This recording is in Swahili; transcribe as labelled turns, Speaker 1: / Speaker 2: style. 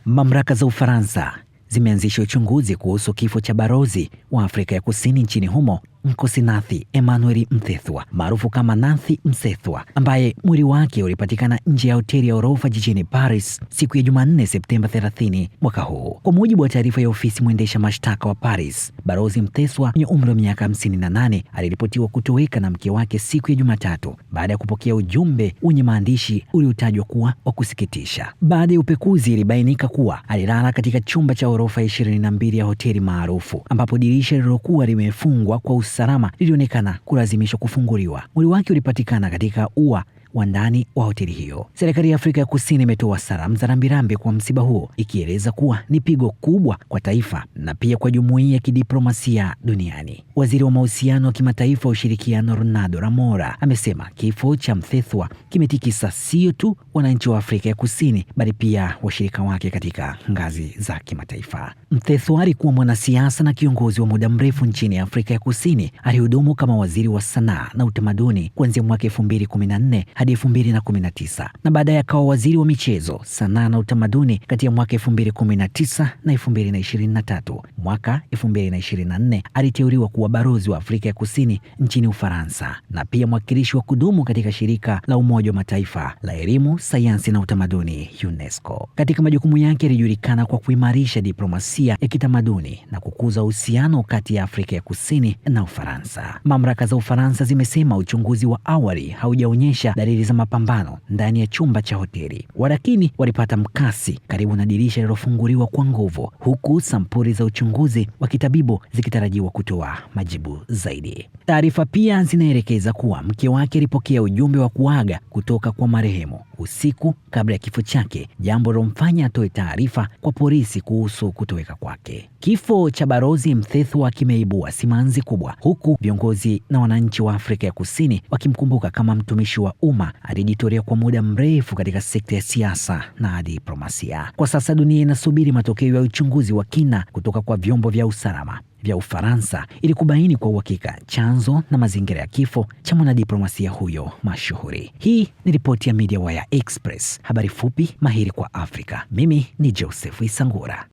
Speaker 1: Mamlaka za Ufaransa zimeanzisha uchunguzi kuhusu kifo cha balozi wa Afrika ya Kusini nchini humo Nkosinathi Emmanuel Mthethwa maarufu kama Nathi Mthethwa, ambaye mwili wake ulipatikana nje ya hoteli ya orofa jijini Paris siku ya Jumanne Septemba 30 mwaka huu. Kwa mujibu wa taarifa ya ofisi mwendesha mashtaka wa Paris, balozi Mthethwa mwenye umri wa miaka 58 aliripotiwa kutoweka na mke wake siku ya Jumatatu baada ya kupokea ujumbe wenye maandishi uliotajwa kuwa wa kusikitisha. Baada ya upekuzi, ilibainika kuwa alilala katika chumba cha orofa 22 ya hoteli maarufu, ambapo dirisha lililokuwa limefungwa kwa usalama lilionekana kulazimishwa kufunguliwa. Mwili wake ulipatikana katika ua wa ndani wa hoteli hiyo. Serikali ya Afrika ya Kusini imetoa salamu za rambirambi kwa msiba huo, ikieleza kuwa ni pigo kubwa kwa taifa na pia kwa jumuiya ya kidiplomasia duniani. Waziri wa mahusiano wa kimataifa wa ushirikiano Ronaldo Ramora amesema kifo cha Mthethwa kimetikisa sio tu wananchi wa Afrika ya Kusini bali pia washirika wake katika ngazi za kimataifa. Mthethwa alikuwa mwanasiasa na kiongozi wa muda mrefu nchini Afrika ya Kusini. Alihudumu kama waziri wa sanaa na utamaduni kuanzia mwaka 2014 hadi 2019 na baadaye akawa waziri wa michezo, sanaa na utamaduni kati ya mwaka 2019 na 2023. Mwaka 2024 aliteuliwa kuwa balozi wa Afrika ya Kusini nchini Ufaransa na pia mwakilishi wa kudumu katika shirika la Umoja wa Mataifa la elimu, sayansi na utamaduni UNESCO. Katika majukumu yake alijulikana kwa kuimarisha diplomasia ya kitamaduni na kukuza uhusiano kati ya Afrika ya Kusini na Ufaransa. Mamlaka za Ufaransa zimesema uchunguzi wa awali haujaonyesha dalili za mapambano ndani ya chumba cha hoteli. Walakini walipata mkasi karibu na dirisha lilofunguliwa kwa nguvu, huku sampuli za uchunguzi wa kitabibu zikitarajiwa kutoa majibu zaidi. Taarifa pia zinaelekeza kuwa mke wake alipokea ujumbe wa kuaga kutoka kwa marehemu usiku kabla ya kifo chake, jambo lilomfanya atoe taarifa kwa polisi kuhusu kutoweka kwake. Kifo cha balozi Mthethwa kimeibua simanzi kubwa, huku viongozi na wananchi wa Afrika ya Kusini wakimkumbuka kama mtumishi wa umma alijitolea kwa muda mrefu katika sekta ya siasa na diplomasia. Kwa sasa dunia inasubiri matokeo ya uchunguzi wa kina kutoka kwa vyombo vya usalama vya Ufaransa ili kubaini kwa uhakika chanzo na mazingira ya kifo cha mwanadiplomasia huyo mashuhuri. Hii ni ripoti ya Media Wire Express, habari fupi mahiri kwa Afrika. Mimi ni Joseph Isangura.